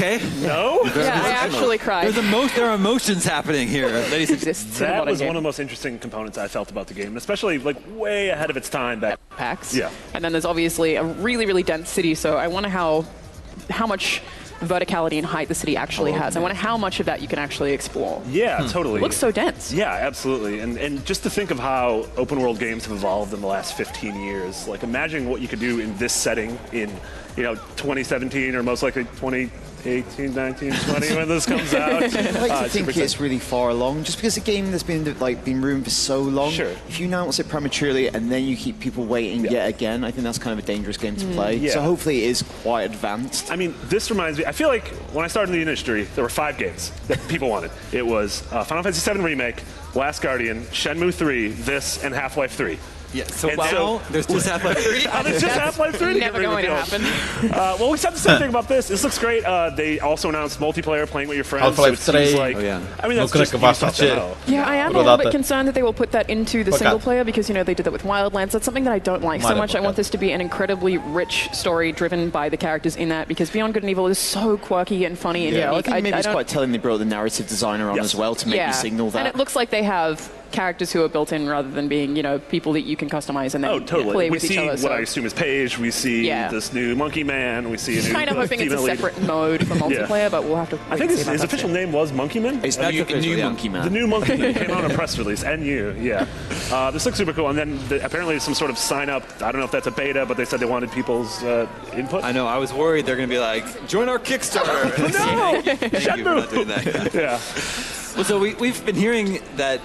okay? No? Yeah, I actually cried. There are emotions happening here, ladies and gentlemen. That was one of the most interesting components I felt about the game, especially like way ahead of its time back. Packs. Yeah. And then there's obviously a really, really dense city, so I wonder how much verticality and height the city actually has. I wonder how much of that you can actually explore. Yeah, totally. It looks so dense. Yeah, absolutely. And just to think of how open world games have evolved in the last 15 years, like imagine what you could do in this setting in, 2017 or most likely 2018, 19, 20 when this comes out. I like to think it's really far along, just because a game that's been rumored for so long. Sure. If you announce it prematurely and then you keep people waiting yet again, I think that's kind of a dangerous game to play. Yeah. So hopefully it is quite advanced. I mean, this reminds me, I feel like when I started in the industry, there were 5 games that people wanted. It was Final Fantasy VII Remake, Last Guardian, Shenmue 3, this, and Half-Life 3. Yeah, so there's just Half-Life 3? There's just Half-Life 3 to Never going to happen. Well, we said the same thing about this. This looks great. They also announced multiplayer, playing with your friends. Half-Life so it seems 3. like, I mean, that's No just connect UBISOFT with ML. Yeah, I am a little bit concerned that they will put that into the single player because, they did that with Wildlands. That's something that I don't like so much. I want this to be an incredibly rich story driven by the characters in that because Beyond Good and Evil is so quirky and funny and unique. I think maybe it's quite telling they brought the narrative designer on as well to make you signal that. And it looks like they have characters who are built in rather than being, people that you can customize and then play with each other. We see what I assume is Paige. We see this new Monkey Man. We see a new kind of hoping it's a separate mode for multiplayer, but we'll have to. I think his official name was Monkey Man. It's the new Monkey Man. The new Monkey Man came out on a press release. NU, yeah. This looks super cool. And then apparently some sort of sign up. I don't know if that's a beta, but they said they wanted people's input. I know. I was worried they're going to be like, join our Kickstarter. No, Thank you for not doing that. Yeah. Well, so we've been hearing that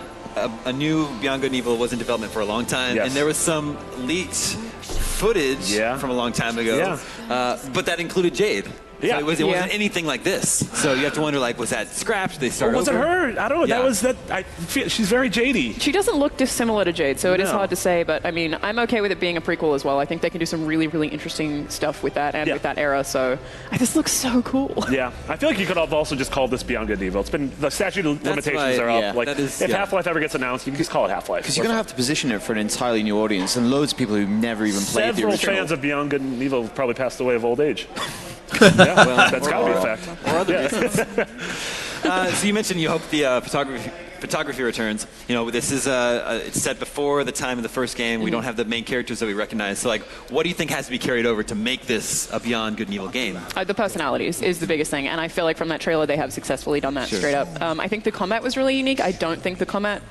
a new Beyond Good and Evil was in development for a long time, and there was some leaked footage from a long time ago, but that included Jade. Yeah. So it wasn't anything like this. So you have to wonder, was that scrapped? They started was it her? I don't know. Yeah. I feel she's very Jadey. She doesn't look dissimilar to Jade, so it is hard to say. But I mean, I'm okay with it being a prequel as well. I think they can do some really, really interesting stuff with that and with that era. So this looks so cool. Yeah, I feel like you could have also just called this Beyond Good and Evil. It's been the statute of limitations are up. Like if Half-Life ever gets announced, you can just call it Half-Life. Because you're going to have to position it for an entirely new audience and loads of people who never even played the original. Several fans of Beyond Good and Evil probably passed away of old age. Yeah, well, that's got to be a fact. Or other reasons. So you mentioned you hope the photography returns. This is it's set before the time of the first game. We don't have the main characters that we recognize. So, what do you think has to be carried over to make this a Beyond Good and Evil game? The personalities is the biggest thing, and I feel like from that trailer they have successfully done that straight up. I think the combat was really unique. I don't think the combat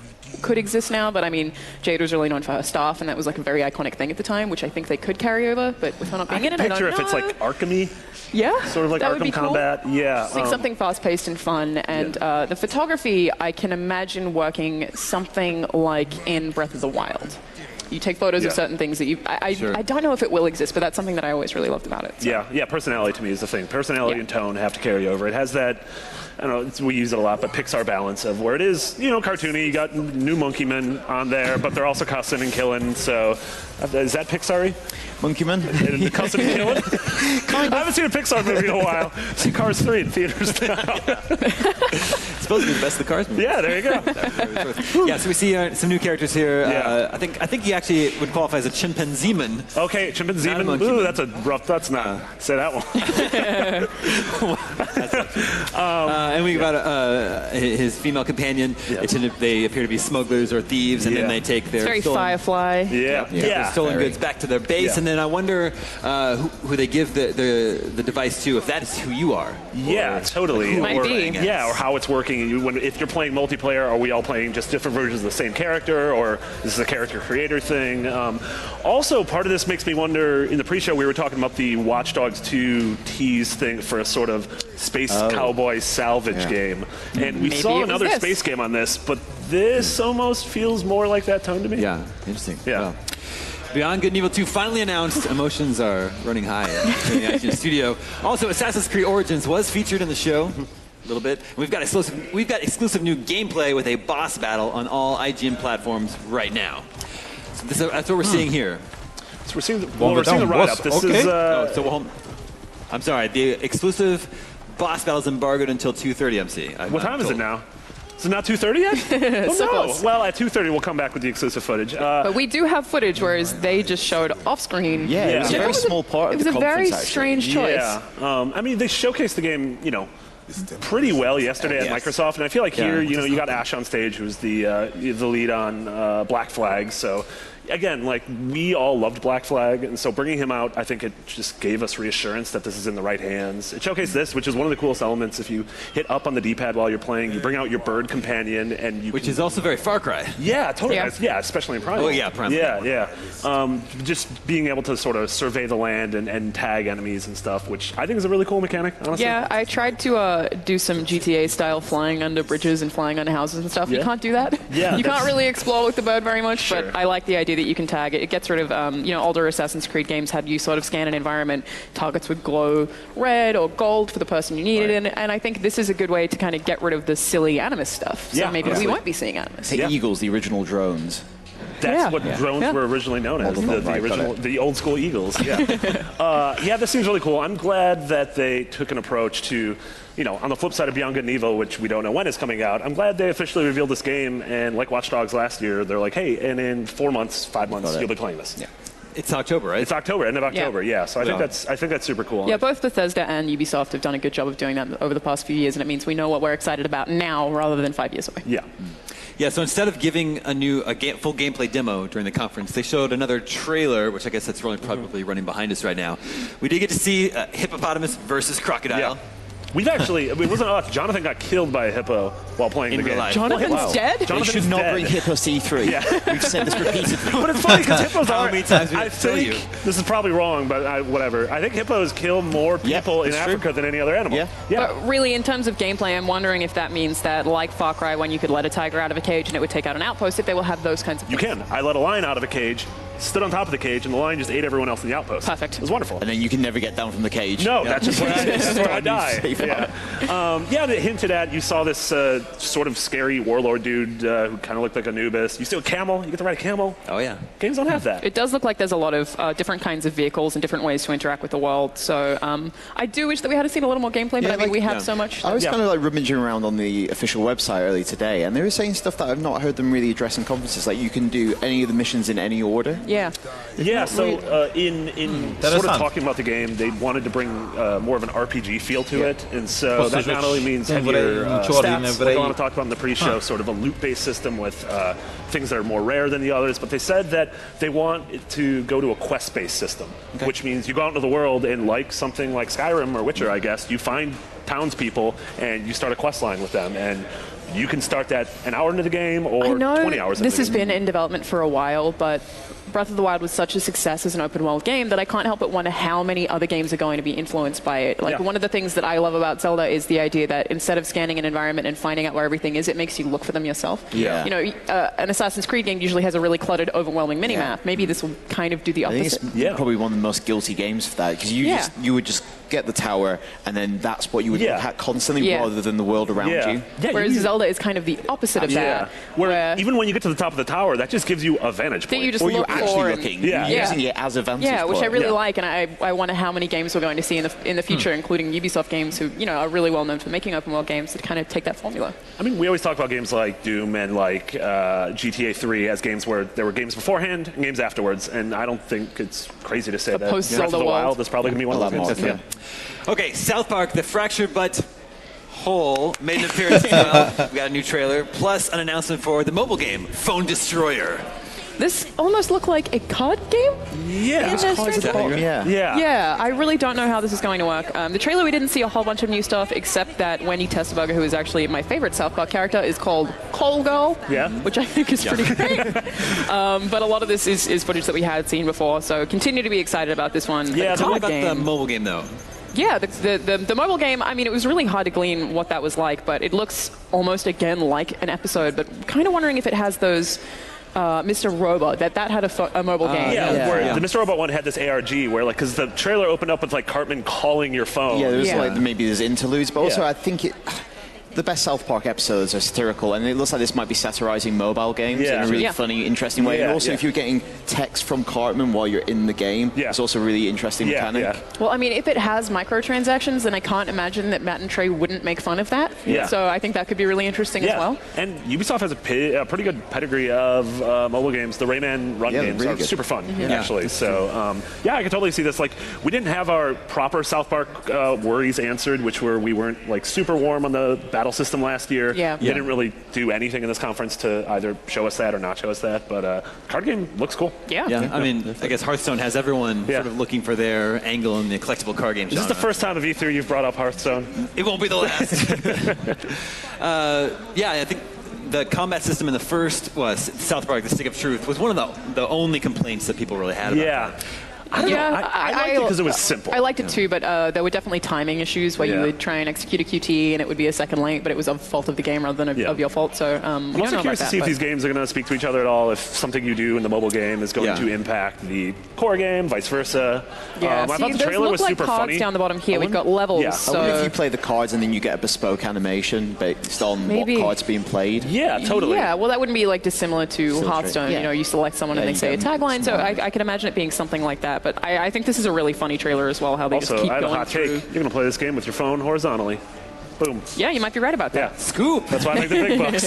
could exist now, but I mean, Jade was really known for her staff, and that was like a very iconic thing at the time, which I think they could carry over. But with her not being in it, I don't know. Picture if it's like Arkham-y. Yeah, sort of like that Arkham would be combat. Cool. Yeah, like something fast-paced and fun. And the photography, I can imagine working something like in Breath of the Wild. You take photos of certain things that I don't know if it will exist, but that's something that I always really loved about it. So. Yeah, personality to me is the thing. Personality and tone have to carry over. It has that. I don't know, we use it a lot, but Pixar balance of where it is, cartoony. You got new Monkey Men on there, but they're also cussing and killing. So, is that Pixar-y? Monkey Man? Cussing and killing? I haven't seen a Pixar movie in a while. See Cars 3 in theaters now. It's supposed to be the best of the Cars movies. Yeah, there you go. Yeah, so we see some new characters here. I think he actually would qualify as a chimpanzee-man. Okay, chimpanzee-man. Ooh, that's a rough. That's not. Say that one. And we got his female companion. They appear to be smugglers or thieves, and then they take their very Firefly. Their stolen goods back to their base, and then I wonder who they give the device to, if that is who you are. Yeah, totally. Might be. Yeah, or how it's working. If you're playing multiplayer, are we all playing just different versions of the same character, or is this a character creator thing? Also, part of this makes me wonder, in the pre-show we were talking about the Watch Dogs 2 tease thing for a sort of space cowboy salvage game. And we saw another space game on this, but this almost feels more like that tone to me. Yeah, interesting. Yeah. Well, Beyond Good and Evil 2 finally announced. Emotions are running high in the IGN studio. Also, Assassin's Creed Origins was featured in the show a little bit. We've got exclusive new gameplay with a boss battle on all IGN platforms right now. So that's what we're seeing here. So we're seeing the ride-up. This is... I'm sorry. The exclusive boss battle is embargoed until 2:30. MC. What time is it now? So not 2:30 yet? Oh, So no. close. Well, at 2:30 we'll come back with the exclusive footage. But we do have footage, whereas they just showed off-screen. Yeah, it was a very small part of the conference, It was a very actually. strange choice. Yeah. I mean, they showcased the game, pretty well yesterday at Microsoft, and I feel like here, you got Ash on stage, who's the lead on Black Flag. So again, like, we all loved Black Flag, and so bringing him out, I think it just gave us reassurance that this is in the right hands. It showcased this, which is one of the coolest elements. If you hit up on the D-pad while you're playing, you bring out your bird companion, and you Which is also very Far Cry. Yeah, totally. Yeah, especially in Primal. Oh, yeah, Primal. Yeah. Just being able to sort of survey the land and tag enemies and stuff, which I think is a really cool mechanic, honestly. Yeah, I tried to do some GTA-style flying under bridges and flying under houses and stuff. You can't do that. Yeah, you can't really explore with the bird very much, Sure. but I like the idea that you can tag it. It gets rid of, older Assassin's Creed games had you sort of scan an environment, targets would glow red or gold for the person you needed, and I think this is a good way to kind of get rid of the silly Animus stuff. So maybe we won't be seeing Animus. The Eagles, the original drones. That's what drones were originally known as, the old school Eagles. Yeah. This seems really cool. I'm glad that they took an approach to, on the flip side of Beyond Good and Evil, which we don't know when is coming out, I'm glad they officially revealed this game, and like Watch Dogs last year, they're like, hey, and in 4 months, 5 months, you'll be playing this. Yeah. It's October, right? It's October, end of October, So I think that's super cool. Yeah, both Bethesda and Ubisoft have done a good job of doing that over the past few years, and it means we know what we're excited about now rather than 5 years away. Yeah. Yeah, so instead of giving a full gameplay demo during the conference, they showed another trailer, which I guess that's probably running behind us right now. We did get to see hippopotamus versus crocodile. Yeah. We've actually, it wasn't us. Jonathan got killed by a hippo while playing the game. Jonathan's dead? They should not bring hippos to E3. We've said this repeatedly. But it's funny because hippos How are. many times did I it tell think you? this is probably wrong, but whatever. I think hippos kill more people in Africa than any other animal. Yeah. But really, in terms of gameplay, I'm wondering if that means that, like Far Cry, when you could let a tiger out of a cage and it would take out an outpost, if they will have those kinds of things. You can. I let a lion out of a cage, stood on top of the cage, and the lion just ate everyone else in the outpost. Perfect. It was wonderful. And then you can never get down from the cage. No, that's just where I die. It hinted at, you saw this sort of scary warlord dude who kind of looked like Anubis. You see a camel, you get to ride a camel. Oh, yeah. Games don't have that. It does look like there's a lot of different kinds of vehicles and different ways to interact with the world. So I do wish that we had seen a little more gameplay, but I mean, we have so much. I was kind of like rummaging around on the official website earlier today, and they were saying stuff that I've not heard them really address in conferences. Like, you can do any of the missions in any order. Yeah. So in sort of talking about the game, they wanted to bring more of an RPG feel to it, and so that not only means heavier stats, like Alana talked about in the pre-show, sort of a loot-based system with things that are more rare than the others, but they said that they want it to go to a quest-based system, which means you go out into the world and, like something like Skyrim or Witcher, I guess, you find townspeople and you start a quest line with them, and you can start that an hour into the game or 20 hours into the game. This has been in development for a while, but Breath of the Wild was such a success as an open world game that I can't help but wonder how many other games are going to be influenced by it. Like, one of the things that I love about Zelda is the idea that instead of scanning an environment and finding out where everything is, it makes you look for them yourself. An Assassin's Creed game usually has a really cluttered, overwhelming minimap. Maybe this will kind of do the opposite. I think it's probably one of the most guilty games for that, because you would just get the tower, and then that's what you would look at constantly rather than the world around you. Whereas Zelda is kind of the opposite of that. Where even when you get to the top of the tower, that just gives you a vantage point. You just or look you're actually looking. You're using it as a vantage point. Which I really like, and I wonder how many games we're going to see in the future, including Ubisoft games who are really well known for making open world games that kind of take that formula. I mean, we always talk about games like Doom and like GTA 3 as games where there were games beforehand and games afterwards, and I don't think it's crazy to say that Breath of the Wild is probably going to be one of those games. Okay, South Park, the fractured but whole, made an appearance as well. We got a new trailer, plus an announcement for the mobile game, Phone Destroyer. This almost looked like a card game? Yeah. Yeah, I really don't know how this is going to work. The trailer, we didn't see a whole bunch of new stuff, except that Wendy Testaberger, who is actually my favorite South Park character, is called Call Girl, which I think is pretty great. But a lot of this is footage that we had seen before, so continue to be excited about this one. Tell me about the mobile game, though. Yeah, the mobile game, I mean, it was really hard to glean what that was like, but it looks almost, again, like an episode, but kind of wondering if it has those... Mr. Robot, that had a mobile game. The Mr. Robot one had this ARG where, like, because the trailer opened up with, like, Cartman calling your phone. Yeah, there was maybe there's interludes, but also I think the best South Park episodes are satirical, and it looks like this might be satirizing mobile games in a really funny, interesting way. And also, if you're getting text from Cartman while you're in the game, it's also a really interesting mechanic. Well, I mean, if it has microtransactions, then I can't imagine that Matt and Trey wouldn't make fun of that. So I think that could be really interesting as well. And Ubisoft has a pretty good pedigree of mobile games. The Rayman Run games are super fun, actually. So, I can totally see this. Like, we didn't have our proper South Park worries answered, which were we weren't like super warm on the battle system last year. They didn't really do anything in this conference to either show us that or not show us that. But card game looks cool. I mean, I guess Hearthstone has everyone sort of looking for their angle in the collectible card game genre. Is this the first time of E3 you've brought up Hearthstone? It won't be the last. I think the combat system in the first South Park: The Stick of Truth was one of the only complaints that people really had about that. I don't know. I liked it because it was simple. I liked it too, but there were definitely timing issues where you would try and execute a QT and it would be a second late, but it was a fault of the game rather than of your fault. So I'm also curious to see if these games are going to speak to each other at all, if something you do in the mobile game is going to impact the core game, vice versa. I thought the trailer was super cards funny. Down the bottom here, we've got levels. So I wonder if you play the cards and then you get a bespoke animation based on what cards being played. Yeah, totally. Yeah, well, that wouldn't be like dissimilar to Hearthstone. You know, you select someone and they say a tagline. So I can imagine it being something like that. But I think this is a really funny trailer as well, how they just keep I have going a hot take. You're going to play this game with your phone horizontally. Boom. Yeah, you might be right about that. Yeah. Scoop. That's why I make the big bucks.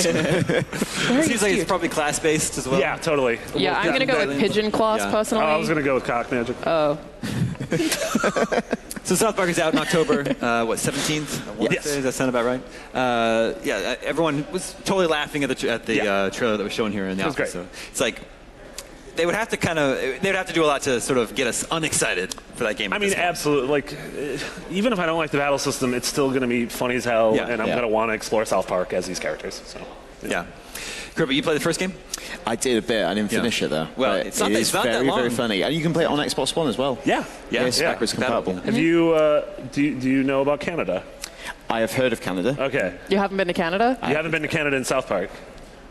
Seems like it's probably class-based as well. Yeah, totally. Yeah, I'm going to go with pigeon class personally. I was going to go with cock magic. Oh. So South Park is out in October, 17th? Yes. Does that sound about right? Everyone was totally laughing at the trailer that was shown here in the office. So it's like, they would have to do a lot to sort of get us unexcited for that game. I mean, absolutely. Like, even if I don't like the battle system, it's still going to be funny as hell, and I'm going to want to explore South Park as these characters. So, Kirby, you played the first game? I did a bit. I didn't finish it though. Well, it's not very, that long. very funny, and you can play it on Xbox One as well. It's backwards compatible. Have you? Do you know about Canada? I have heard of Canada. Okay. You haven't been to Canada? You haven't been to Canada in South Park?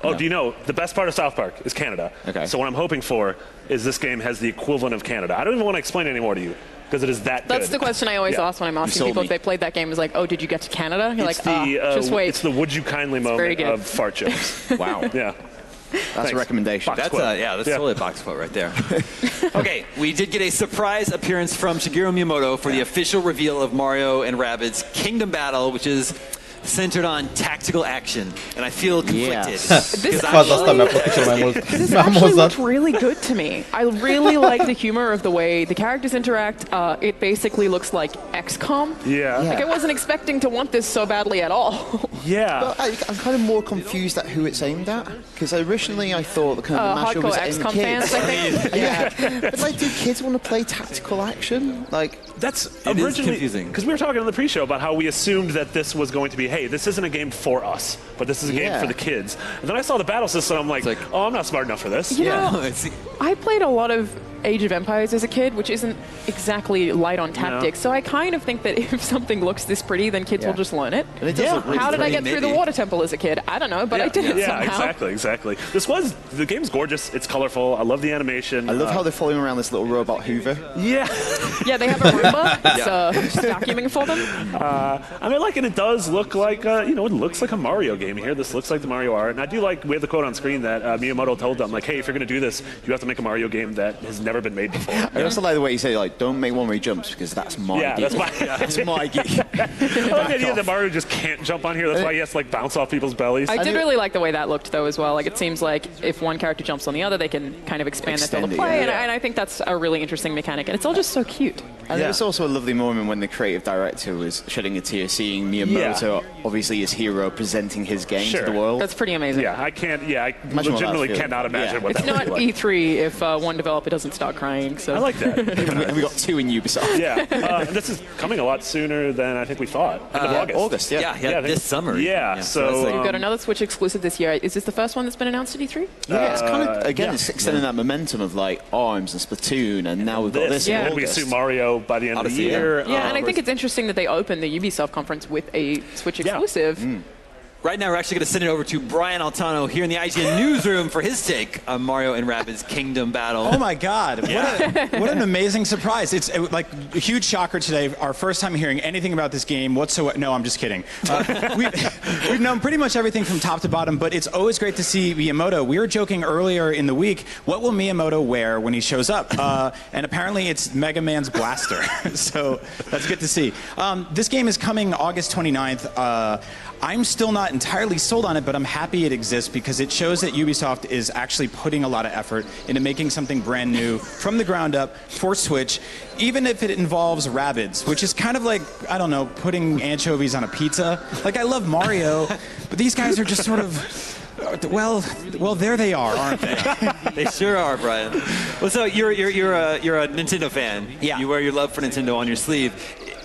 Oh, do you know, the best part of South Park is Canada. Okay. So what I'm hoping for is this game has the equivalent of Canada. I don't even want to explain it anymore to you, because it is that good. That's the question I always ask when I'm asking people if they played that game. Is like, oh, did you get to Canada? You're it's like, just wait. It's the would you kindly moment of fart jokes. Wow. Yeah. That's a recommendation. That's totally a box quote right there. Okay, we did get a surprise appearance from Shigeru Miyamoto for the official reveal of Mario+Rabbids Kingdom Battle, which is centered on tactical action, and I feel conflicted. This actually looked really good to me. I really like the humor of the way the characters interact. It basically looks like XCOM. Like I wasn't expecting to want this so badly at all. Well, I'm kind of more confused at who it's aimed at, because originally I thought the kind of mashup was aimed at kids. Fans, I think. But like, do kids want to play tactical action? Like, that's originally confusing, because we were talking on the pre-show about how we assumed that this was going to be, hey, this isn't a game for us, but this is a game for the kids. And then I saw the battle system, I'm like, oh, I'm not smart enough for this. You know, I played a lot of Age of Empires as a kid, which isn't exactly light on tactics. So I kind of think that if something looks this pretty, then kids will just learn it. And it does look really How did I pretty, get through the water temple as a kid? I don't know, but I did it somehow. Exactly. The game's gorgeous. It's colorful. I love the animation. I love how they're following around this little robot Hoover. Yeah, they have a Roomba. It's vacuuming for them. I mean, and it does look like, it looks like a Mario game here. This looks like the Mario art. And I do like, we have the quote on screen that Miyamoto told them, like, hey, if you're going to do this, you have to make a Mario game that has never been made before. I also like the way you say, like, don't make one where he jumps, because that's my geek. That's my geek. I like the idea that Mario just can't jump on here. That's why he has to, like, bounce off people's bellies. I did really like the way that looked, though, as well. Like, it seems like if one character jumps on the other, they can kind of expand their field of play. And I think that's a really interesting mechanic. And it's all just so cute. And there was also a lovely moment when the creative director was shedding a tear, seeing Miyamoto, obviously his hero, presenting his game to the world. That's pretty amazing. I legitimately cannot imagine what that would be like. It's not E3 if one developer doesn't start crying. So I like that. And we got 2 in Ubisoft. And this is coming a lot sooner than I think we thought. End of August. This summer. So we've got another Switch exclusive this year. Is this the first one that's been announced at E3? Yeah, it's kind of, again, it's extending that momentum of, like, ARMS and Splatoon, and now we've got this in and we August. see Mario by the end of the year. And I think it's interesting that they opened the Ubisoft conference with a Switch exclusive. Right now, we're actually going to send it over to Brian Altano here in the IGN newsroom for his take on Mario and Rabbids Kingdom Battle. Oh my God! What an amazing surprise! It's like a huge shocker today. Our first time hearing anything about this game whatsoever. No, I'm just kidding. We've known pretty much everything from top to bottom, but it's always great to see Miyamoto. We were joking earlier in the week, what will Miyamoto wear when he shows up? And apparently, it's Mega Man's blaster. So that's good to see. This game is coming August 29th. I'm still not entirely sold on it, but I'm happy it exists because it shows that Ubisoft is actually putting a lot of effort into making something brand new from the ground up for Switch, even if it involves Rabbids, which is kind of like, I don't know, putting anchovies on a pizza. Like, I love Mario, but these guys are just sort of, well, there they are, aren't they? They sure are, Brian. Well, so you're a Nintendo fan. Yeah. You wear your love for Nintendo on your sleeve.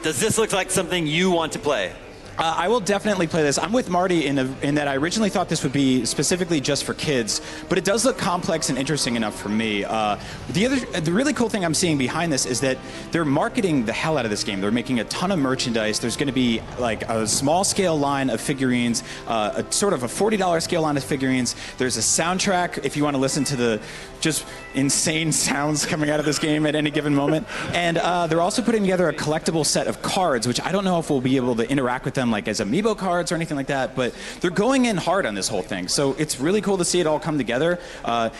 Does this look like something you want to play? I will definitely play this. I'm with Marty in that I originally thought this would be specifically just for kids, but it does look complex and interesting enough for me. The really cool thing I'm seeing behind this is that they're marketing the hell out of this game. They're making a ton of merchandise. There's going to be like a small scale line of figurines, a sort of a $40 scale line of figurines. There's a soundtrack if you want to listen to the just insane sounds coming out of this game at any given moment. And they're also putting together a collectible set of cards, which I don't know if we'll be able to interact with them like as amiibo cards or anything like that, but they're going in hard on this whole thing. So it's really cool to see it all come together.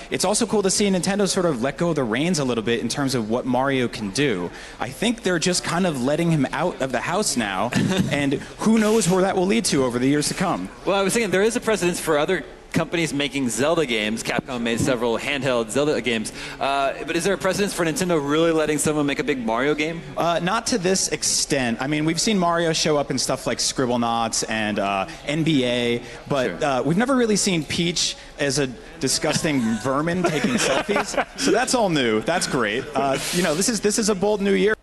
It's also cool to see Nintendo sort of let go of the reins a little bit in terms of what Mario can do. I think they're just kind of letting him out of the house now, and who knows where that will lead to over the years to come. Well, I was thinking there is a precedence for other companies making Zelda games. Capcom made several handheld Zelda games. But is there a precedence for Nintendo really letting someone make a big Mario game? Not to this extent. I mean, we've seen Mario show up in stuff like Scribblenauts and NBA, but sure. We've never really seen Peach as a disgusting vermin taking selfies. So that's all new. That's great. You know, this is a bold new year.